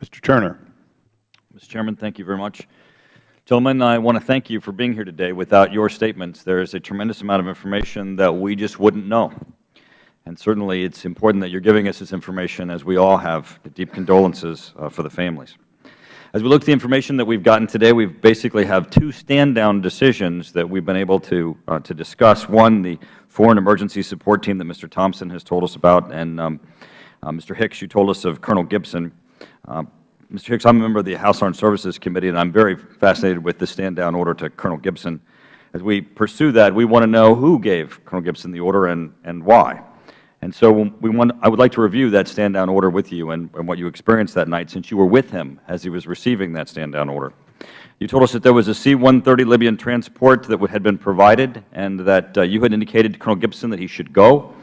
Mr. Turner. Mr. Chairman, thank you very much. Gentlemen, I want to thank you for being here today. Without your statements, there is a tremendous amount of information that we just wouldn't know. And certainly it's important that you're giving us this information, as we all have deep condolences for the families. As we look at the information that we've gotten today, we basically have two stand-down decisions that we've been able to discuss. One, the Foreign Emergency Support Team that Mr. Thompson has told us about, and Mr. Hicks, you told us of Colonel Gibson. Mr. Hicks, I'm a member of the House Armed Services Committee, and I'm very fascinated with the stand-down order to Colonel Gibson. As we pursue that, we want to know who gave Colonel Gibson the order and why. And so I would like to review that stand-down order with you and what you experienced that night, since you were with him as he was receiving that stand-down order. You told us that there was a C-130 Libyan transport that had been provided, and that you had indicated to Colonel Gibson that he should go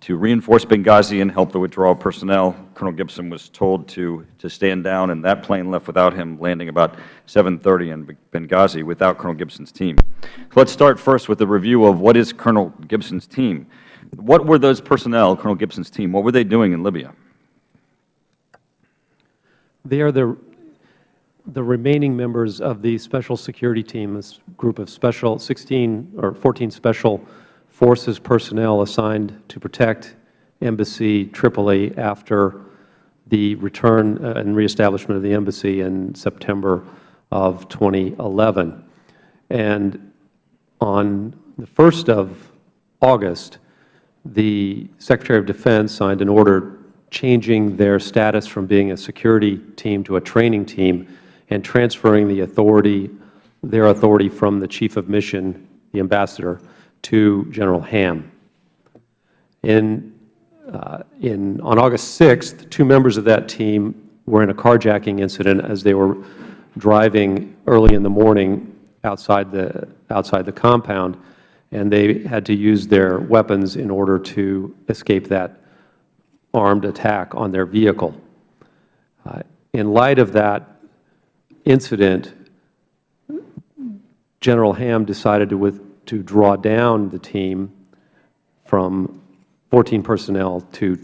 to reinforce Benghazi and help the withdrawal personnel. Colonel Gibson was told to stand down, and that plane left without him, landing about 7:30 in Benghazi without Colonel Gibson's team. So let's start first with a review of what is Colonel Gibson's team. What were those personnel, Colonel Gibson's team? What were they doing in Libya? They are the remaining members of the Special Security Team, this group of 14 Special Forces personnel assigned to protect Embassy Tripoli after the return and reestablishment of the embassy in September of 2011. And on the 1st of August, the Secretary of Defense signed an order changing their status from being a security team to a training team and transferring their authority from the Chief of Mission, the Ambassador, to General Ham. On August 6th, two members of that team were in a carjacking incident as they were driving early in the morning outside the compound, and they had to use their weapons in order to escape that armed attack on their vehicle. In light of that incident, General Ham decided to draw down the team from 14 personnel to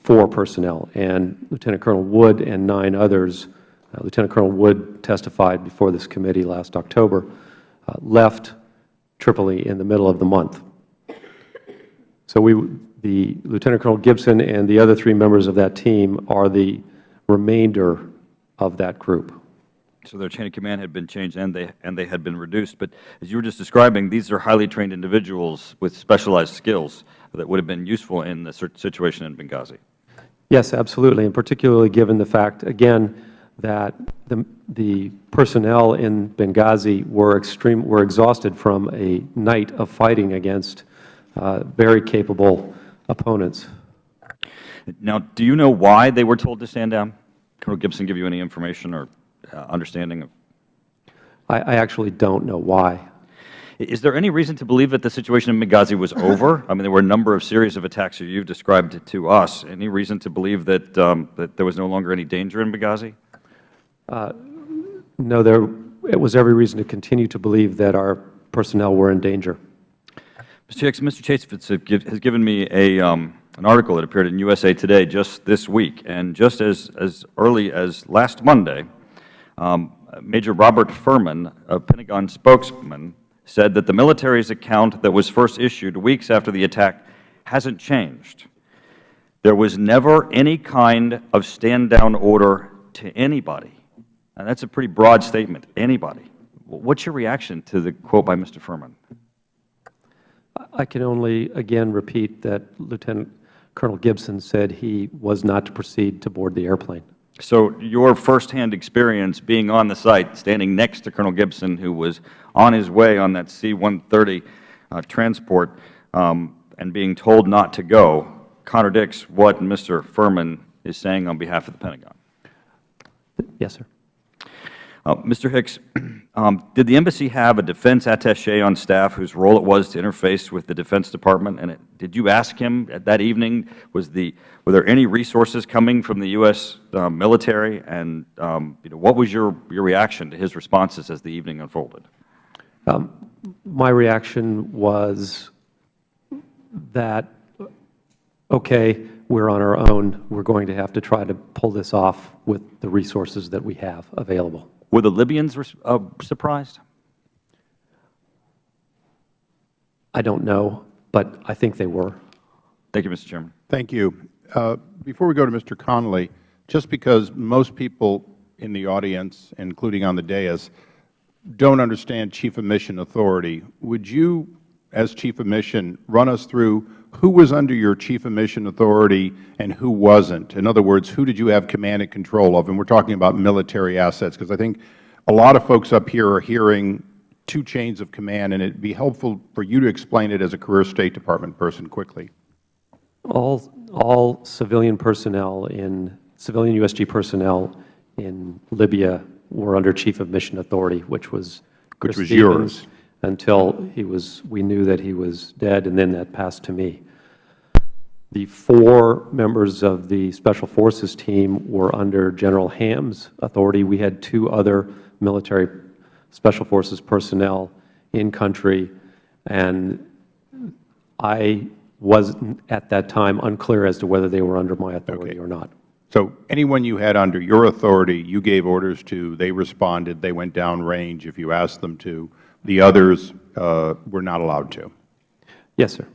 4 personnel, and Lieutenant Colonel Wood and 9 others, Lieutenant Colonel Wood testified before this committee last October, left Tripoli in the middle of the month. So the Lieutenant Colonel Gibson and the other 3 members of that team are the remainder of that group. So their chain of command had been changed and they had been reduced. But as you were just describing, these are highly trained individuals with specialized skills that would have been useful in the situation in Benghazi. Yes, absolutely, and particularly given the fact, again, that the personnel in Benghazi were exhausted from a night of fighting against very capable opponents. Now, do you know why they were told to stand down? Colonel Gibson give you any information or understanding of? I actually don't know why. Is there any reason to believe that the situation in Benghazi was over? I mean, there were a number of series of attacks that you've described to us. Any reason to believe that that there was no longer any danger in Benghazi? No, it was every reason to continue to believe that our personnel were in danger. Mr. Hicks, Mr. Chase has given me an article that appeared in USA Today just this week, and just as early as last Monday, Major Robert Furman, a Pentagon spokesman, said that the military's account that was first issued weeks after the attack hasn't changed. There was never any kind of stand-down order to anybody. And that's a pretty broad statement, anybody. What's your reaction to the quote by Mr. Furman? I can only, again, repeat that Lieutenant Colonel Gibson said he was not to proceed to board the airplane. So your firsthand experience being on the site, standing next to Colonel Gibson, who was on his way on that C-130 transport and being told not to go, contradicts what Mr. Furman is saying on behalf of the Pentagon. Yes, sir. Mr. Hicks, did the embassy have a defense attaché on staff whose role it was to interface with the Defense Department? And did you ask him that evening, were there any resources coming from the U.S. military? And what was your reaction to his responses as the evening unfolded? My reaction was that, okay, we're on our own. We're going to have to try to pull this off with the resources that we have available. Were the Libyans surprised? I don't know, but I think they were. Thank you, Mr. Chairman. Thank you. Before we go to Mr. Connolly, just because most people in the audience, including on the dais, don't understand Chief of Mission authority, would you, as Chief of Mission, run us through who was under your Chief of Mission authority and who wasn't? In other words, who did you have command and control of? And we're talking about military assets, because I think a lot of folks up here are hearing two chains of command, and it would be helpful for you to explain it as a career State Department person quickly. All civilian personnel civilian USG personnel in Libya were under Chief of Mission authority, which was yours until we knew that he was dead, and then that passed to me. The 4 members of the Special Forces team were under General Ham's authority. We had 2 other military Special Forces personnel in country, and I was at that time unclear as to whether they were under my authority or not. So anyone you had under your authority, you gave orders to, they responded, they went down range if you asked them to. The others were not allowed to. Yes, sir.